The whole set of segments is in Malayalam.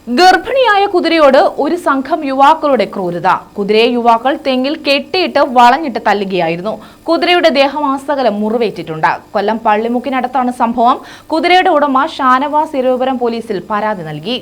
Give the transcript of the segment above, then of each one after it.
ഗർഭിണിയായ കുതിരയോട് ഒരു സംഘം യുവാക്കളുടെ ക്രൂരത. കുതിരയെ യുവാക്കൾ തെങ്ങിൽ കെട്ടിയിട്ട് വളഞ്ഞിട്ട് തല്ലുകയായിരുന്നു. കുതിരയുടെ ദേഹമാസകലം മുറിവേറ്റിട്ടുണ്ട്. കൊല്ലം പള്ളിമുക്കിനടുത്താണ് സംഭവം. കുതിരയുടെ ഉടമ ഷാനവാസ് ഇരവിപുരം പോലീസിൽ പരാതി നൽകി.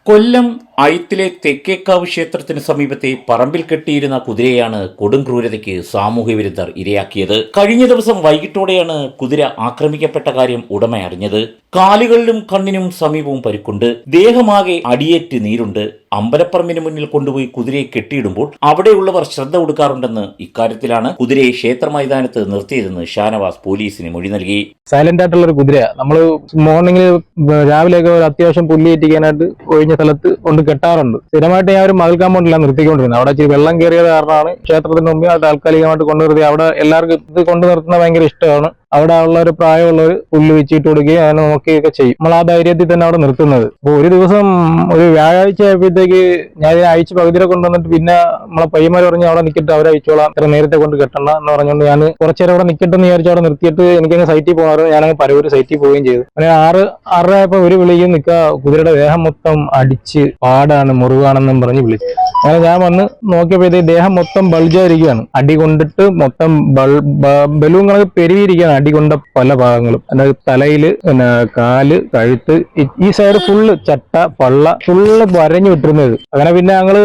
കൊല്ലം അയത്തിലെ തെക്കേക്കാവ് ക്ഷേത്രത്തിന് സമീപത്തെ പറമ്പിൽ കെട്ടിയിരുന്ന കുതിരയാണ് കൊടും ക്രൂരതയ്ക്ക് സാമൂഹ്യ വിരുദ്ധർ ഇരയാക്കിയത്. കഴിഞ്ഞ ദിവസം വൈകിട്ടോടെയാണ് കുതിര ആക്രമിക്കപ്പെട്ട കാര്യം ഉടമ അറിഞ്ഞത്. കാലുകളിലും കണ്ണിനും സമീപവും പരിക്കുണ്ട്. ദേഹമാകെ അടിയേറ്റ് നീരുണ്ട്. അമ്പലപ്പറമ്പിന് മുന്നിൽ കൊണ്ടുപോയി കുതിരയെ കെട്ടിയിടുമ്പോൾ അവിടെയുള്ളവർ ശ്രദ്ധ കൊടുക്കാറുണ്ടെന്ന് ഇക്കാര്യത്തിലാണ് കുതിരയെ ക്ഷേത്ര മൈതാനത്ത് നിർത്തിയതെന്ന് ഷാനവാസ് പോലീസിന് മൊഴി നൽകി. സൈലന്റ് ആയിട്ടുള്ള ഒരു കുതിര നമ്മൾ മോർണിംഗിൽ രാവിലെയൊക്കെ ഒരു അത്യാവശ്യം പുല്ലിയേറ്റിക്കാനായിട്ട് ഒഴിഞ്ഞ സ്ഥലത്ത് കൊണ്ട് കെട്ടാറുണ്ട്. സ്ഥിരമായിട്ട് ഞാൻ ഒരു മതിൽ കാമ്പൗണ്ടിലാണ് നിർത്തിക്കൊണ്ടിരുന്നത്. അവിടെ ഇച്ചിരി വെള്ളം കയറിയത് കാരണമാണ് ക്ഷേത്രത്തിന് മുമ്പിൽ താൽക്കാലികമായിട്ട് കൊണ്ടു നിർത്തി. അവിടെ എല്ലാവർക്കും ഇത് കൊണ്ടു നിർത്തുന്നത് ഭയങ്കര ഇഷ്ടമാണ്. അവിടെ ഉള്ള ഒരു പ്രായമുള്ളവർ പുല്ല് വെച്ചിട്ട് കൊടുക്കുകയും അതിനെ നോക്കുകയൊക്കെ ചെയ്യും. നമ്മൾ ആ ധൈര്യത്തിൽ തന്നെ അവിടെ നിർത്തുന്നത്. അപ്പോൾ ഒരു ദിവസം ഒരു വ്യാഴാഴ്ച ആയപ്പോഴത്തേക്ക് ഞാൻ ഇതിനെ അയച്ച് പകുതിരെ കൊണ്ടുവന്നിട്ട് പിന്നെ നമ്മളെ പയ്യന്മാർ പറഞ്ഞ് അവിടെ നിൽക്കട്ടെ, അവരെ അയച്ചോളാം, ഇത്ര നേരത്തെ കൊണ്ട് കെട്ടണ്ട എന്ന് പറഞ്ഞുകൊണ്ട് ഞാൻ കുറച്ചേരം അവിടെ നിൽക്കട്ടെന്ന് വിചാരിച്ച് അവിടെ നിർത്തിയിട്ട് എനിക്കങ്ങ് സൈറ്റിൽ പോകാറ്. ഞാനങ്ങ് പരവൂര് സൈറ്റിൽ പോവുകയും ചെയ്തു. അങ്ങനെ 6:30 ആയപ്പോൾ ഒരു വിളിയും നിൽക്കുക, കുതിരയുടെ ദേഹം മൊത്തം അടിച്ച് പാടാണ്, മുറിവാണെന്നും പറഞ്ഞ് വിളിച്ചു. അങ്ങനെ ഞാൻ വന്ന് നോക്കിയപ്പോഴത്തേക്ക് ദേഹം മൊത്തം ബൾജായിരിക്കുകയാണ്. അടി കൊണ്ടിട്ട് മൊത്തം ബലൂൺ കണക്ക് പെരുവിയിരിക്കുകയാണ്. അടി കൊണ്ട പല ഭാഗങ്ങളും. അതായത് തലയില്, കാല്, കഴുത്ത്, ഈ സൈഡ് ഫുള്ള് ചട്ട പള്ള ഫുള്ള് വരഞ്ഞു വിട്ടിരുന്നത്. അങ്ങനെ പിന്നെ ഞങ്ങള്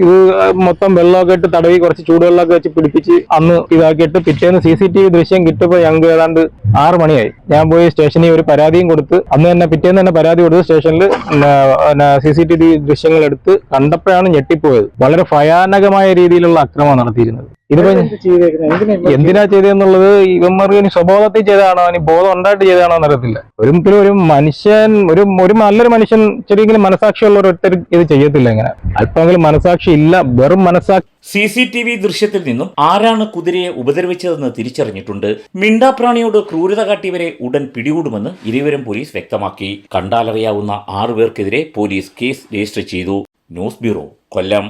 ഇത് മൊത്തം വെള്ളമൊക്കെ ഇട്ട് തടവി കുറച്ച് ചൂടുവെള്ളമൊക്കെ വെച്ച് പിടിപ്പിച്ച് അന്ന് ഇതാക്കിയിട്ട് പിറ്റേന്ന് CCTV ദൃശ്യം കിട്ടുമ്പോൾ ഞങ്ങൾക്ക് ഏതാണ്ട് 6 മണിയായി. ഞാൻ പോയി സ്റ്റേഷനിൽ ഒരു പരാതിയും കൊടുത്ത് അന്ന് തന്നെ പിറ്റേന്ന് തന്നെ പരാതി കൊടുത്ത് സ്റ്റേഷനിൽ CCTV ദൃശ്യങ്ങൾ എടുത്ത് കണ്ടപ്പോഴാണ് ഞെട്ടിപ്പോയത്. വളരെ ഭയാനകമായ രീതിയിലുള്ള അക്രമം നടത്തിയിരുന്നത്. ഇതിപ്പോ എന്തിനാ ചെയ്തെന്നുള്ളത് ഇവന്മാർക്ക് ഇനി സ്വബോധത്തിൽ ചെയ്തതാണോ, ഇനി ബോധം ഉണ്ടായിട്ട് ചെയ്തതാണോ എന്നറിയത്തില്ല. ഒരിക്കലും ഒരു മനുഷ്യൻ, ഒരു നല്ലൊരു മനുഷ്യൻ, ചെറിയെങ്കിലും മനസാക്ഷിയുള്ള ഒരൊറ്റ ഇത് ചെയ്യത്തില്ല. ഇങ്ങനെ അല്പമെങ്കിലും മനസാക്ഷി ഇല്ല, വെറും മനസാക്ഷി. CCTV ദൃശ്യത്തിൽ നിന്നും ആരാണ് കുതിരയെ ഉപദ്രവിച്ചതെന്ന് തിരിച്ചറിഞ്ഞിട്ടുണ്ട്. മിണ്ടാപ്രാണിയോട് ക്രൂരത കാട്ടിയവരെ ഉടൻ പിടികൂടുമെന്ന് ഇരവിപുരം പോലീസ് വ്യക്തമാക്കി. കണ്ടാലറിയാവുന്ന 6 പേർക്കെതിരെ പോലീസ് കേസ് രജിസ്റ്റർ ചെയ്തു. ന്യൂസ് ബ്യൂറോ, കൊല്ലം.